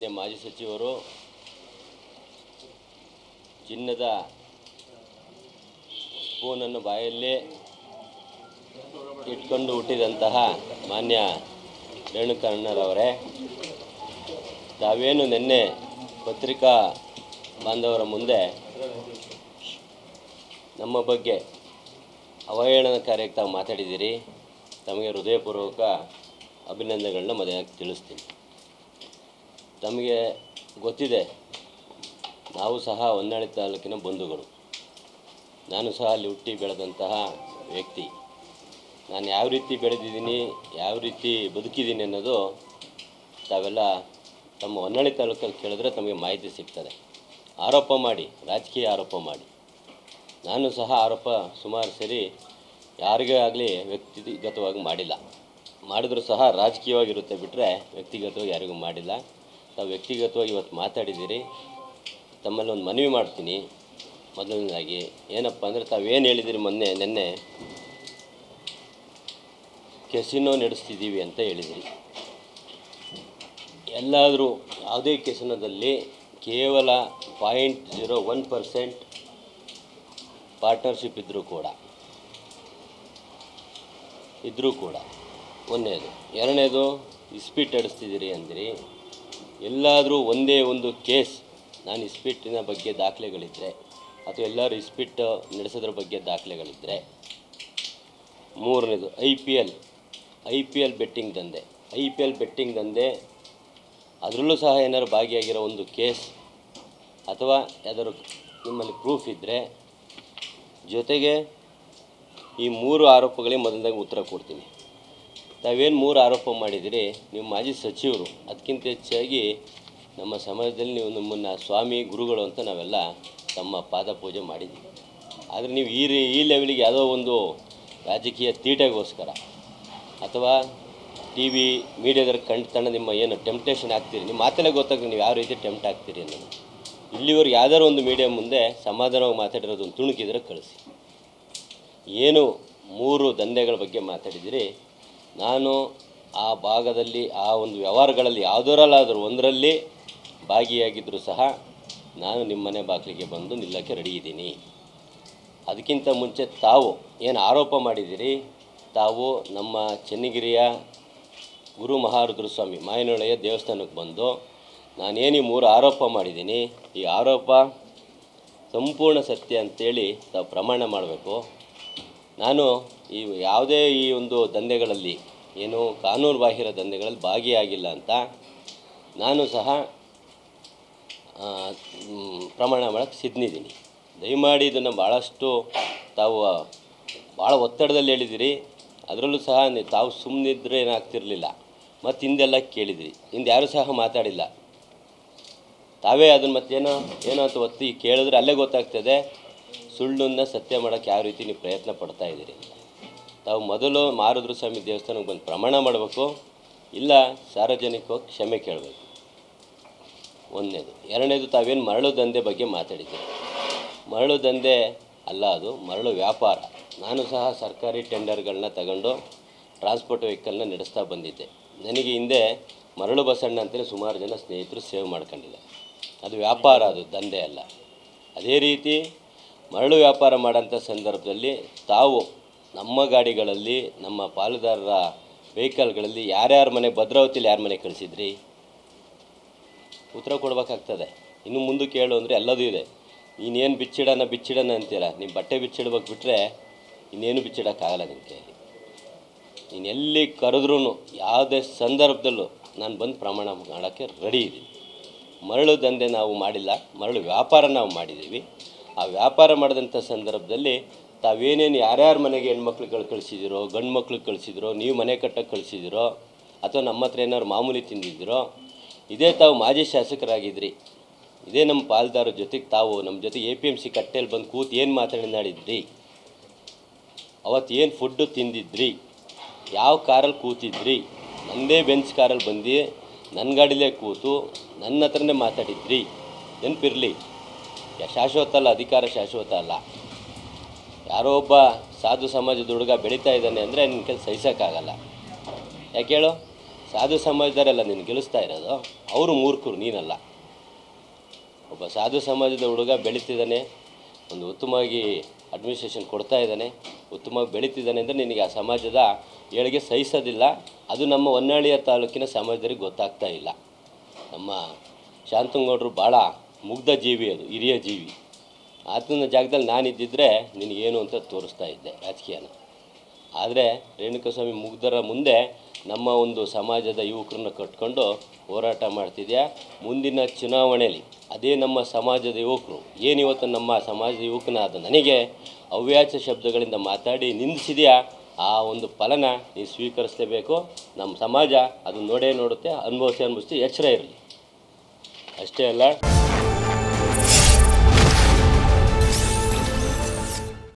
ಮಾಜಿ ಸಚಿವರು ಚಿನ್ನದ ಸ್ಪೂನನ್ನು ಬಾಯಲ್ಲೇ ಇಟ್ಕೊಂಡು ಹುಟ್ಟಿದಂತಹ ಮಾನ್ಯ ರೇಣುಕಣ್ಣರವರೇ, ತಾವೇನು ನಿನ್ನೆ ಪತ್ರಿಕಾ ಬಾಂಧವರ ಮುಂದೆ ನಮ್ಮ ಬಗ್ಗೆ ಅವಹೇಳನಕಾರಿಯಾಗಿ ತಾವು ಮಾತಾಡಿದ್ದೀರಿ. ತಮಗೆ ಹೃದಯಪೂರ್ವಕ ಅಭಿನಂದನೆಗಳನ್ನ ಮನೆಯಾಗಿ ತಿಳಿಸ್ತೀನಿ. ತಮಗೆ ಗೊತ್ತಿದೆ, ನಾವು ಸಹ ಹೊನ್ನಾಳಿ ತಾಲೂಕಿನ ಬಂಧುಗಳು. ನಾನು ಸಹ ಅಲ್ಲಿ ಹುಟ್ಟಿ ಬೆಳೆದಂತಹ ವ್ಯಕ್ತಿ. ನಾನು ಯಾವ ರೀತಿ ಬೆಳೆದಿದ್ದೀನಿ, ಯಾವ ರೀತಿ ಬದುಕಿದ್ದೀನಿ ಅನ್ನೋದು ತಾವೆಲ್ಲ ತಮ್ಮ ಹೊನ್ನಾಳಿ ತಾಲೂಕಲ್ಲಿ ಕೇಳಿದ್ರೆ ತಮಗೆ ಮಾಹಿತಿ ಸಿಗ್ತದೆ. ಆರೋಪ ಮಾಡಿ, ರಾಜಕೀಯ ಆರೋಪ ಮಾಡಿ, ನಾನು ಸಹ ಆರೋಪ ಸುಮಾರು ಸರಿ ಯಾರಿಗೇ ಆಗಲಿ ವ್ಯಕ್ತಿಗತವಾಗಿ ಮಾಡಿಲ್ಲ. ಮಾಡಿದ್ರೂ ಸಹ ರಾಜಕೀಯವಾಗಿರುತ್ತೆ ಬಿಟ್ಟರೆ ವ್ಯಕ್ತಿಗತವಾಗಿ ಯಾರಿಗೂ ಮಾಡಿಲ್ಲ. ತಾವು ವ್ಯಕ್ತಿಗತವಾಗಿ ಇವತ್ತು ಮಾತಾಡಿದ್ದೀರಿ. ತಮ್ಮಲ್ಲಿ ಒಂದು ಮನವಿ ಮಾಡ್ತೀನಿ. ಮೊದಲನೇದಾಗಿ ಏನಪ್ಪ ಅಂದರೆ, ತಾವೇನು ಹೇಳಿದಿರಿ ನಿನ್ನೆ ಕೆಸಿನೋ ನಡೆಸ್ತಿದ್ದೀವಿ ಅಂತ ಹೇಳಿದಿರಿ. ಎಲ್ಲಾದರೂ ಯಾವುದೇ ಕೆಸಿನೋದಲ್ಲಿ ಕೇವಲ 0.01% ಪಾರ್ಟ್ನರ್ಶಿಪ್ ಇದ್ದರೂ ಕೂಡ ಒಂದನೇದು. ಎರಡನೇದು ಇಸ್ಪೀಟ್ ನಡೆಸ್ತಿದ್ದೀರಿ ಅಂದಿರಿ. ಎಲ್ಲಾದರೂ ಒಂದೇ ಒಂದು ಕೇಸ್ ನಾನು ಇಸ್ಪೀಟಿನ ಬಗ್ಗೆ ದಾಖಲೆಗಳಿದ್ದರೆ ಅಥವಾ ಎಲ್ಲರೂ ಇಸ್ಪೀಟ್ ನಡೆಸೋದ್ರ ಬಗ್ಗೆ ದಾಖಲೆಗಳಿದ್ದರೆ. ಮೂರನೇದು ಐ ಪಿ ಎಲ್ ಬೆಟ್ಟಿಂಗ್ ದಂಧೆ, ಅದರಲ್ಲೂ ಸಹ ಏನಾದ್ರು ಭಾಗಿಯಾಗಿರೋ ಒಂದು ಕೇಸ್ ಅಥವಾ ಯಾವ್ದಾದ್ರು ನಿಮ್ಮಲ್ಲಿ ಪ್ರೂಫ್ ಇದ್ದರೆ, ಜೊತೆಗೆ ಈ 3 ಆರೋಪಗಳಿಗೆ ಮೊದಲದಾಗಿ ಉತ್ತರ ಕೊಡ್ತೀನಿ. ತಾವೇನು 3 ಆರೋಪ ಮಾಡಿದಿರಿ, ನೀವು ಮಾಜಿ ಸಚಿವರು. ಅದಕ್ಕಿಂತ ಹೆಚ್ಚಾಗಿ ನಮ್ಮ ಸಮಾಜದಲ್ಲಿ ನೀವು ನಮ್ಮನ್ನು ಸ್ವಾಮಿ ಗುರುಗಳು ಅಂತ ನಾವೆಲ್ಲ ತಮ್ಮ ಪಾದ ಪೂಜೆ ಮಾಡಿದ್ದೀವಿ. ಆದರೆ ನೀವು ಈ ಲೆವೆಲಿಗೆ ಯಾವುದೋ ಒಂದು ರಾಜಕೀಯ ತೀಟೆಗೋಸ್ಕರ ಅಥವಾ ಟಿ ವಿ ಮೀಡಿಯಾದಲ್ಲಿ ಕಂಡು ನಿಮ್ಮ ಏನು ಟೆಂಪ್ಟೇಷನ್ ಆಗ್ತೀರಿ, ನಿಮ್ಮ ಮಾತಲ್ಲೇ ಗೊತ್ತಾಗ್ತದೆ ನೀವು ಯಾವ ರೀತಿ ಟೆಂಪ್ಟ್ ಆಗ್ತೀರಿ ಅನ್ನೋದು. ಇಲ್ಲಿವರೆಗೆ ಯಾವ್ದಾದ್ರು ಒಂದು ಮೀಡಿಯಾ ಮುಂದೆ ಸಮಾಧಾನವಾಗಿ ಮಾತಾಡಿರೋದೊಂದು ತುಣುಕಿದ್ರೆ ಕಳಿಸಿ. ಏನು 3 ದಂಧೆಗಳ ಬಗ್ಗೆ ಮಾತಾಡಿದಿರಿ, ನಾನು ಆ ಭಾಗದಲ್ಲಿ ಆ ಒಂದು ವ್ಯವಹಾರಗಳಲ್ಲಿ ಯಾವುದರಲ್ಲಾದರೂ ಒಂದರಲ್ಲಿ ಭಾಗಿಯಾಗಿದ್ದರೂ ಸಹ ನಾನು ನಿಮ್ಮನೆ ಬಾಗಿಲಿಗೆ ಬಂದು ನಿಲ್ಲಕ್ಕೆ ರೆಡಿ ಇದ್ದೀನಿ. ಅದಕ್ಕಿಂತ ಮುಂಚೆ ತಾವು ಏನು ಆರೋಪ ಮಾಡಿದ್ದೀರಿ, ತಾವು ನಮ್ಮ ಚೆನ್ನಗಿರಿಯ ಗುರು ಮಹಾರುದ್ರ ಸ್ವಾಮಿ ಮಾಯನೊಳೆಯ ದೇವಸ್ಥಾನಕ್ಕೆ ಬಂದು ನಾನೇನು 3 ಆರೋಪ ಮಾಡಿದ್ದೀನಿ, ಈ ಆರೋಪ ಸಂಪೂರ್ಣ ಸತ್ಯ ಅಂತೇಳಿ ತಾವು ಪ್ರಮಾಣ ಮಾಡಬೇಕು. ನಾನು ಯಾವುದೇ ಈ ಒಂದು ದಂಧೆಗಳಲ್ಲಿ ಏನು ಕಾನೂನು ಬಾಹಿರ ದಂಧೆಗಳಲ್ಲಿ ಭಾಗಿಯಾಗಿಲ್ಲ ಅಂತ ನಾನು ಸಹ ಪ್ರಮಾಣ ಮಾಡೋಕ್ಕೆ ಸಿದ್ಧನಿದ್ದೀನಿ. ದಯಮಾಡಿ ಇದನ್ನು ಭಾಳಷ್ಟು ತಾವು ಭಾಳ ಒತ್ತಡದಲ್ಲಿ ಹೇಳಿದಿರಿ. ಅದರಲ್ಲೂ ಸಹ ತಾವು ಸುಮ್ಮನಿದ್ರೆ ಏನಾಗ್ತಿರಲಿಲ್ಲ. ಮತ್ತು ಹಿಂದೆಲ್ಲ ಕೇಳಿದಿರಿ, ಹಿಂದೆ ಯಾರೂ ಸಹ ಮಾತಾಡಿಲ್ಲ. ತಾವೇ ಅದನ್ನು ಮತ್ತೇನೋ ಅಂತ ಒತ್ತಿ ಕೇಳಿದ್ರೆ ಅಲ್ಲೇ ಗೊತ್ತಾಗ್ತದೆ ಸುಳ್ಳನ್ನು ಸತ್ಯ ಮಾಡೋಕ್ಕೆ ಯಾವ ರೀತಿ ನೀವು ಪ್ರಯತ್ನ ಪಡ್ತಾಯಿದ್ದೀರಿ. ತಾವು ಮೊದಲು ಮಾರುದ್ರ ಸ್ವಾಮಿ ದೇವಸ್ಥಾನಕ್ಕೆ ಬಂದು ಪ್ರಮಾಣ ಮಾಡಬೇಕು, ಇಲ್ಲ ಸಾರ್ವಜನಿಕವಾಗಿ ಕ್ಷಮೆ ಕೇಳಬೇಕು. ಒಂದನೇದು. ಎರಡನೇದು, ತಾವೇನು ಮರಳು ದಂಧೆ ಬಗ್ಗೆ ಮಾತಾಡಿದ್ದೀರಿ. ಮರಳು ದಂಧೆ ಅಲ್ಲ, ಅದು ಮರಳು ವ್ಯಾಪಾರ. ನಾನು ಸಹ ಸರ್ಕಾರಿ ಟೆಂಡರ್ಗಳನ್ನ ತಗೊಂಡು ಟ್ರಾನ್ಸ್ಪೋರ್ಟ್ ವೆಹಿಕಲ್ನ ನಡೆಸ್ತಾ ಬಂದಿದ್ದೆ. ನನಗೆ ಹಿಂದೆ ಮರಳು ಬಸಣ್ಣ ಅಂತಲೇ ಸುಮಾರು ಜನ ಸ್ನೇಹಿತರು ಸೇವ್ ಮಾಡ್ಕೊಂಡಿದ್ದೆ. ಅದು ವ್ಯಾಪಾರ, ಅದು ದಂಧೆ ಅಲ್ಲ. ಅದೇ ರೀತಿ ಮರಳು ವ್ಯಾಪಾರ ಮಾಡೋಂಥ ಸಂದರ್ಭದಲ್ಲಿ ತಾವು ನಮ್ಮ ಗಾಡಿಗಳಲ್ಲಿ, ನಮ್ಮ ಪಾಲುದಾರರ ವೆಹಿಕಲ್ಗಳಲ್ಲಿ ಯಾರ್ಯಾರ ಮನೆ, ಭದ್ರಾವತಿಲಿ ಯಾರ ಮನೆ ಕಳಿಸಿದ್ರಿ, ಉತ್ತರ ಕೊಡಬೇಕಾಗ್ತದೆ. ಇನ್ನು ಮುಂದಕ್ಕೆ ಹೇಳು ಅಂದರೆ ಎಲ್ಲದೂ ಇದೆ. ನೀನೇನು ಬಿಚ್ಚಿಡೋಣ ಅಂತೀರ, ನಿಮ್ಮ ಬಟ್ಟೆ ಬಿಚ್ಚಿಡ್ಬೇಕು ಬಿಟ್ಟರೆ ಇನ್ನೇನು ಬಿಚ್ಚಿಡೋಕ್ಕಾಗಲ್ಲ ನಿಮ್ಮ ಕೈಯಲ್ಲಿ. ನೀನು ಎಲ್ಲಿ ಕರೆದ್ರೂ ಯಾವುದೇ ಸಂದರ್ಭದಲ್ಲೂ ನಾನು ಬಂದು ಪ್ರಮಾಣ ಮಾಡೋಕ್ಕೆ ರೆಡಿ ಇದ್ದೀನಿ. ಮರಳು ದಂಧೆ ನಾವು ಮಾಡಿಲ್ಲ, ಮರಳು ವ್ಯಾಪಾರ ನಾವು ಮಾಡಿದ್ದೀವಿ. ಆ ವ್ಯಾಪಾರ ಮಾಡಿದಂಥ ಸಂದರ್ಭದಲ್ಲಿ ತಾವೇನೇನು ಯಾರ್ಯಾರ ಮನೆಗೆ ಹೆಣ್ಮಕ್ಳುಗಳು ಕಳಿಸಿದಿರೋ, ಗಂಡು ಮಕ್ಳಿಗೆ ಕಳಿಸಿದಿರೋ, ನೀವು ಮನೆ ಕಟ್ಟಕ್ಕೆ ಕಳಿಸಿದಿರೋ ಅಥವಾ ನಮ್ಮ ಹತ್ರ ಏನಾದ್ರು ಮಾಮೂಲಿ ತಿಂದಿದ್ದಿರೋ, ಇದೇ ತಾವು ಮಾಜಿ ಶಾಸಕರಾಗಿದ್ರಿ, ಇದೇ ನಮ್ಮ ಪಾಲ್ದಾರ ಜೊತೆಗೆ ತಾವು ನಮ್ಮ ಜೊತೆ APMC ಕಟ್ಟೆಯಲ್ಲಿ ಬಂದು ಕೂತು ಏನು ಮಾತಾಡಿದ್ರಿ, ಅವತ್ತು ಏನು ಫುಡ್ಡು ತಿಂದಿದ್ರಿ, ಯಾವ ಕಾರಲ್ಲಿ ಕೂತಿದ್ರಿ, ನನ್ನದೇ ಬೆಂಚ್ ಕಾರಲ್ಲಿ ಬಂದು ನನ್ನ ಗಾಡಿಲೇ ಕೂತು ನನ್ನ ಹತ್ರನೇ ಮಾತಾಡಿದ್ರಿ. ನೆನಪಿರಲಿ, ಶಾಶ್ವತ ಅಲ್ಲ, ಅಧಿಕಾರ ಶಾಶ್ವತ ಅಲ್ಲ. ಯಾರೋ ಒಬ್ಬ ಸಾಧು ಸಮಾಜದ ಹುಡುಗ ಬೆಳೀತಾ ಇದ್ದಾನೆ ಅಂದರೆ ನಿನ್ನ ಕೈಲಿ ಸಹಿಸೋಕ್ಕಾಗಲ್ಲ. ಯಾಕೆ ಹೇಳು, ಸಾಧು ಸಮಾಜದವರೆಲ್ಲ ನೀನು ಗೆಲ್ಲಿಸ್ತಾ ಇರೋದು, ಅವರು ಮೂರ್ಖರು, ನೀನಲ್ಲ. ಒಬ್ಬ ಸಾಧು ಸಮಾಜದ ಹುಡುಗ ಬೆಳೀತಿದ್ದಾನೆ, ಒಂದು ಉತ್ತಮವಾಗಿ ಅಡ್ಮಿನಿಸ್ಟ್ರೇಷನ್ ಕೊಡ್ತಾ ಇದ್ದಾನೆ, ಉತ್ತಮವಾಗಿ ಬೆಳೀತಿದ್ದಾನೆ ಅಂದರೆ ನಿನಗೆ ಆ ಸಮಾಜದ ಏಳಿಗೆ ಸಹಿಸೋದಿಲ್ಲ. ಅದು ನಮ್ಮ ಹೊನ್ನಾಳಿಯ ತಾಲೂಕಿನ ಸಮಾಜದವರಿಗೆ ಗೊತ್ತಾಗ್ತಾ ಇಲ್ಲ. ನಮ್ಮ ಶಾಂತನಗೌಡರು ಭಾಳ ಮುಗ್ಧ ಜೀವಿ, ಅದು ಹಿರಿಯ ಜೀವಿ. ಆತನ ಜಾಗದಲ್ಲಿ ನಾನಿದ್ದಿದ್ದರೆ ನಿನಗೇನು ಅಂತ ತೋರಿಸ್ತಾ ಇದ್ದೆ ರಾಜಕೀಯನ. ಆದರೆ ರೇಣುಕಾಸ್ವಾಮಿ ಮುಗ್ಧರ ಮುಂದೆ ನಮ್ಮ ಒಂದು ಸಮಾಜದ ಯುವಕರನ್ನ ಕಟ್ಕೊಂಡು ಹೋರಾಟ ಮಾಡ್ತಿದ್ಯಾ. ಮುಂದಿನ ಚುನಾವಣೆಯಲ್ಲಿ ಅದೇ ನಮ್ಮ ಸಮಾಜದ ಯುವಕರು ಏನಿವತ್ತು ನಮ್ಮ ಸಮಾಜದ ಯುವಕನಾದ ನನಗೆ ಅವ್ಯಾಚ ಶಬ್ದಗಳಿಂದ ಮಾತಾಡಿ ನಿಂದಿಸಿದೆಯಾ, ಆ ಒಂದು ಫಲನ ನೀವು ಸ್ವೀಕರಿಸಲೇಬೇಕು. ನಮ್ಮ ಸಮಾಜ ಅದು ನೋಡೇ ನೋಡುತ್ತೆ, ಅನುಭವಿಸಿ ಎಚ್ಚರ ಇರಲಿ. ಅಷ್ಟೇ ಅಲ್ಲ.